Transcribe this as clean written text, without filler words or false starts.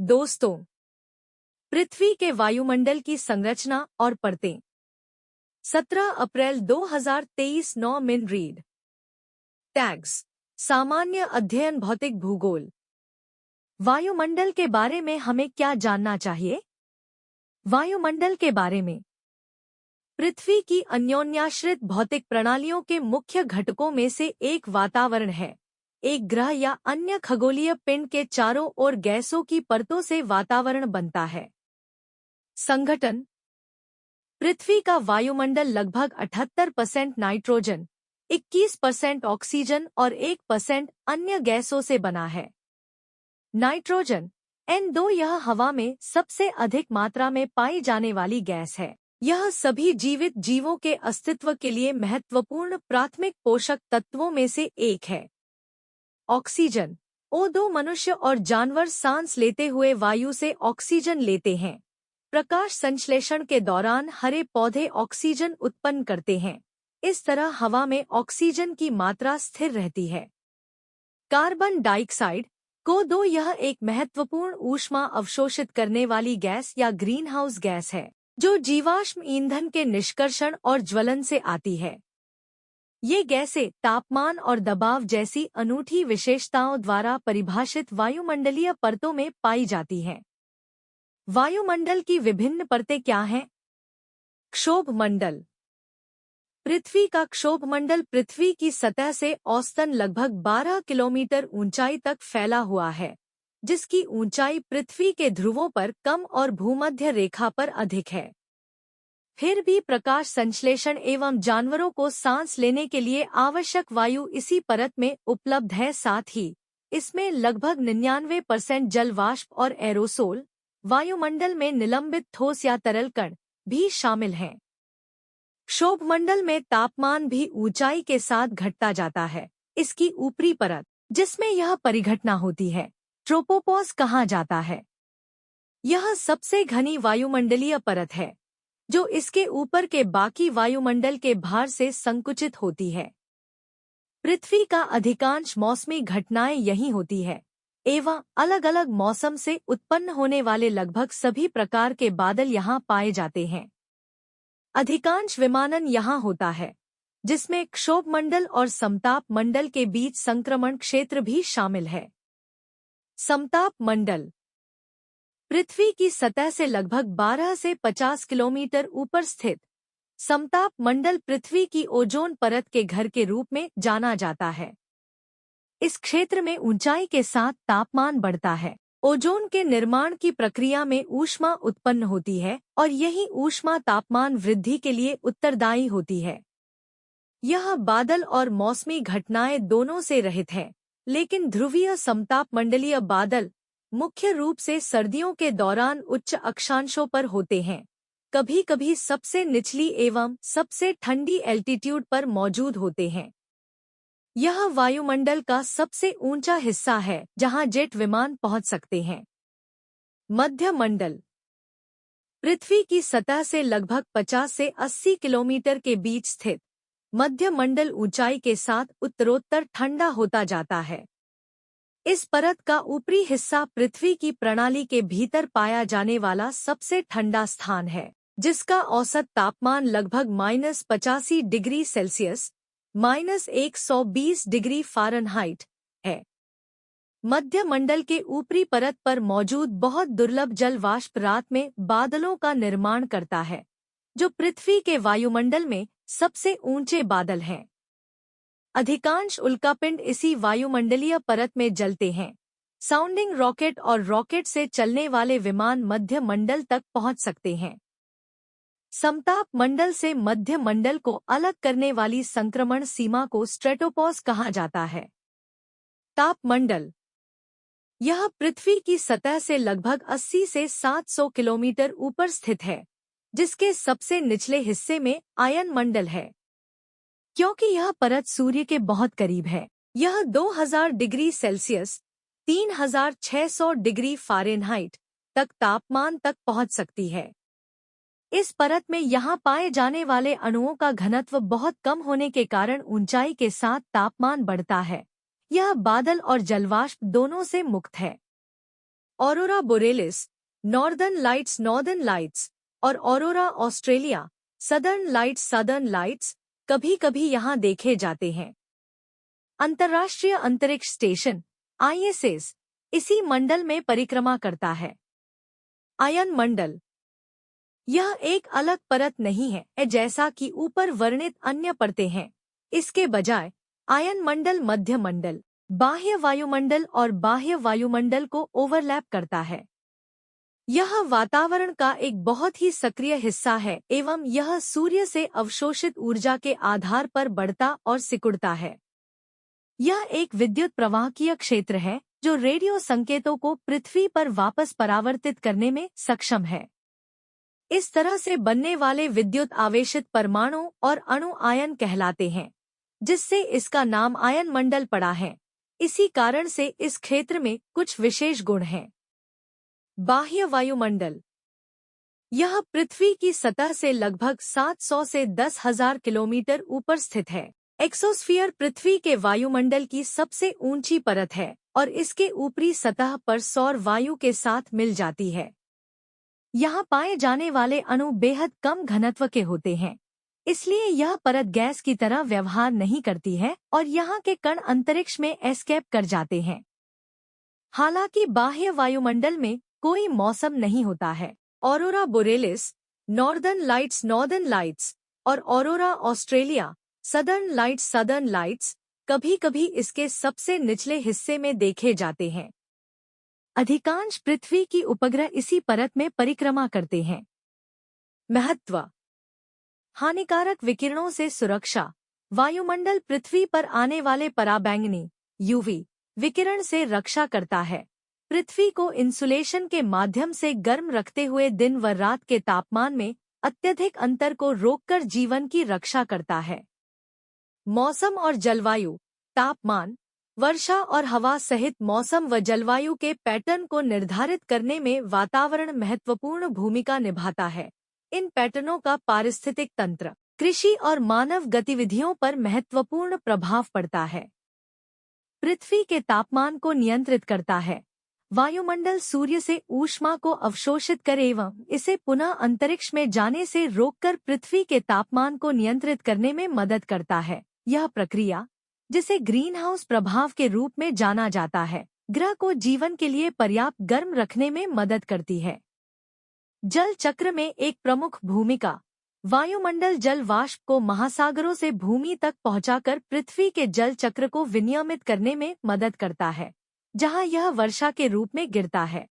दोस्तों, पृथ्वी के वायुमंडल की संरचना और परतें। 17 अप्रैल 2023 9 मिन रीड। टैग्स। सामान्य अध्ययन भौतिक भूगोल। वायुमंडल के बारे में हमें क्या जानना चाहिए? वायुमंडल के बारे में पृथ्वी की अन्योन्याश्रित भौतिक प्रणालियों के मुख्य घटकों में से एक वातावरण है। एक ग्रह या अन्य खगोलीय पिंड के चारों ओर गैसों की परतों से वातावरण बनता है। संगठन। पृथ्वी का वायुमंडल लगभग 78% नाइट्रोजन, 21% ऑक्सीजन और 1% अन्य गैसों से बना है। नाइट्रोजन N2 यह हवा में सबसे अधिक मात्रा में पाई जाने वाली गैस है। यह सभी जीवित जीवों के अस्तित्व के लिए महत्वपूर्ण प्राथमिक पोषक तत्वों में से एक है। ऑक्सीजन O2 मनुष्य और जानवर सांस लेते हुए वायु से ऑक्सीजन लेते हैं। प्रकाश संश्लेषण के दौरान हरे पौधे ऑक्सीजन उत्पन्न करते हैं। इस तरह हवा में ऑक्सीजन की मात्रा स्थिर रहती है। कार्बन डाइऑक्साइड CO2 यह एक महत्वपूर्ण ऊष्मा अवशोषित करने वाली गैस या ग्रीनहाउस गैस है, जो जीवाश्म ईंधन के निष्कर्षण और ज्वलन से आती है। ये गैसें तापमान और दबाव जैसी अनूठी विशेषताओं द्वारा परिभाषित वायुमंडलीय परतों में पाई जाती हैं। वायुमंडल की विभिन्न परतें क्या हैं? क्षोभ मंडल। पृथ्वी का क्षोभ मंडल पृथ्वी की सतह से औसतन लगभग 12 किलोमीटर ऊंचाई तक फैला हुआ है, जिसकी ऊंचाई पृथ्वी के ध्रुवों पर कम और भूमध्य रेखा पर अधिक है। फिर भी प्रकाश संश्लेषण एवं जानवरों को सांस लेने के लिए आवश्यक वायु इसी परत में उपलब्ध है। साथ ही इसमें लगभग 99% जल वाष्प और एरोसोल, वायुमंडल में निलंबित ठोस या तरल कण भी शामिल हैं। क्षोभमंडल में तापमान भी ऊंचाई के साथ घटता जाता है। इसकी ऊपरी परत, जिसमें यह परिघटना होती है, ट्रोपोपॉज कहा जाता है। यह सबसे घनी वायुमंडलीय परत है, जो इसके ऊपर के बाकी वायुमंडल के भार से संकुचित होती है। पृथ्वी का अधिकांश मौसमी घटनाएं यहीं होती है एवं अलग अलग मौसम से उत्पन्न होने वाले लगभग सभी प्रकार के बादल यहाँ पाए जाते हैं। अधिकांश विमानन यहाँ होता है, जिसमें क्षोभमंडल और समताप मंडल के बीच संक्रमण क्षेत्र भी शामिल है। समताप मंडल पृथ्वी की सतह से लगभग 12 से 50 किलोमीटर ऊपर स्थित समताप मंडल पृथ्वी की ओजोन परत के घर के रूप में जाना जाता है। इस क्षेत्र में ऊंचाई के साथ तापमान बढ़ता है। ओजोन के निर्माण की प्रक्रिया में ऊष्मा उत्पन्न होती है और यही ऊष्मा तापमान वृद्धि के लिए उत्तरदायी होती है। यह बादल और मौसमी घटनाएं दोनों से रहित है, लेकिन ध्रुवीय समताप मंडलीय बादल मुख्य रूप से सर्दियों के दौरान उच्च अक्षांशों पर होते हैं, कभी कभी सबसे निचली एवं सबसे ठंडी एल्टीट्यूड पर मौजूद होते हैं। यह वायुमंडल का सबसे ऊंचा हिस्सा है जहां जेट विमान पहुंच सकते हैं। मध्य मंडल पृथ्वी की सतह से लगभग 50 से 80 किलोमीटर के बीच स्थित मध्य मंडल ऊंचाई के साथ उत्तरोत्तर ठंडा होता जाता है। इस परत का ऊपरी हिस्सा पृथ्वी की प्रणाली के भीतर पाया जाने वाला सबसे ठंडा स्थान है, जिसका औसत तापमान लगभग -85 डिग्री सेल्सियस -120 डिग्री फ़ारेनहाइट है। मध्य मंडल के ऊपरी परत पर मौजूद बहुत दुर्लभ जल वाष्प रात में बादलों का निर्माण करता है, जो पृथ्वी के वायुमंडल में सबसे ऊंचे बादल हैं। अधिकांश उल्कापिंड इसी वायुमंडलीय परत में जलते हैं। साउंडिंग रॉकेट और रॉकेट से चलने वाले विमान मध्य मंडल तक पहुंच सकते हैं। समताप मंडल से मध्य मंडल को अलग करने वाली संक्रमण सीमा को स्ट्रेटोपॉज कहा जाता है। ताप मंडल यह पृथ्वी की सतह से लगभग 80 से 700 किलोमीटर ऊपर स्थित है, जिसके सबसे निचले हिस्से में आयन मंडल है। क्योंकि यह परत सूर्य के बहुत करीब है, यह 2000 डिग्री सेल्सियस 3600 डिग्री फ़ारेनहाइट तक तापमान तक पहुंच सकती है। इस परत में यहाँ पाए जाने वाले अणुओं का घनत्व बहुत कम होने के कारण ऊंचाई के साथ तापमान बढ़ता है। यह बादल और जलवाष्प दोनों से मुक्त है। ऑरोरा बोरेलिस, नॉर्दर्न लाइट्स और ऑरोरा ऑस्ट्रेलिया, सदर्न लाइट्स कभी कभी यहाँ देखे जाते हैं। अंतर्राष्ट्रीय अंतरिक्ष स्टेशन ISS इसी मंडल में परिक्रमा करता है। आयन मंडल यह एक अलग परत नहीं है जैसा कि ऊपर वर्णित अन्य परतें हैं। इसके बजाय आयन मंडल मध्य मंडल, बाह्य वायुमंडल और बाह्य वायुमंडल को ओवरलैप करता है। यह वातावरण का एक बहुत ही सक्रिय हिस्सा है एवं यह सूर्य से अवशोषित ऊर्जा के आधार पर बढ़ता और सिकुड़ता है। यह एक विद्युत प्रवाहकीय क्षेत्र है जो रेडियो संकेतों को पृथ्वी पर वापस परावर्तित करने में सक्षम है। इस तरह से बनने वाले विद्युत आवेशित परमाणु और अणु आयन कहलाते हैं, जिससे इसका नाम आयन मंडल पड़ा है। इसी कारण से इस क्षेत्र में कुछ विशेष गुण हैं। बाह्य वायुमंडल यह पृथ्वी की सतह से लगभग 700 से 10,000 किलोमीटर ऊपर स्थित है। एक्सोस्फीयर पृथ्वी के वायुमंडल की सबसे ऊंची परत है और इसके ऊपरी सतह पर सौर वायु के साथ मिल जाती है। यहाँ पाए जाने वाले अणु बेहद कम घनत्व के होते हैं, इसलिए यह परत गैस की तरह व्यवहार नहीं करती है और यहाँ के कण अंतरिक्ष में एस्केप कर जाते हैं। हालांकि बाह्य वायुमंडल में कोई मौसम नहीं होता है। ऑरोरा बोरेलिस, नॉर्दर्न लाइट्स और ऑरोरा ऑस्ट्रेलिया, सदर्न लाइट्स कभी कभी इसके सबसे निचले हिस्से में देखे जाते हैं। अधिकांश पृथ्वी की उपग्रह इसी परत में परिक्रमा करते हैं। महत्व हानिकारक विकिरणों से सुरक्षा वायुमंडल पृथ्वी पर आने वाले पराबैंगनी UV विकिरण से रक्षा करता है। पृथ्वी को इंसुलेशन के माध्यम से गर्म रखते हुए दिन व रात के तापमान में अत्यधिक अंतर को रोककर जीवन की रक्षा करता है। मौसम और जलवायु तापमान, वर्षा और हवा सहित मौसम व जलवायु के पैटर्न को निर्धारित करने में वातावरण महत्वपूर्ण भूमिका निभाता है। इन पैटर्नों का पारिस्थितिक तंत्र, कृषि और मानव गतिविधियों पर महत्वपूर्ण प्रभाव पड़ता है। पृथ्वी के तापमान को नियंत्रित करता है। वायुमंडल सूर्य से ऊष्मा को अवशोषित कर एवं इसे पुनः अंतरिक्ष में जाने से रोककर पृथ्वी के तापमान को नियंत्रित करने में मदद करता है। यह प्रक्रिया, जिसे ग्रीनहाउस प्रभाव के रूप में जाना जाता है, ग्रह को जीवन के लिए पर्याप्त गर्म रखने में मदद करती है। जल चक्र में एक प्रमुख भूमिका वायुमंडल जल वाष्प को महासागरों से भूमि तक पहुंचाकर पृथ्वी के जल चक्र को विनियमित करने में मदद करता है, जहां यह वर्षा के रूप में गिरता है।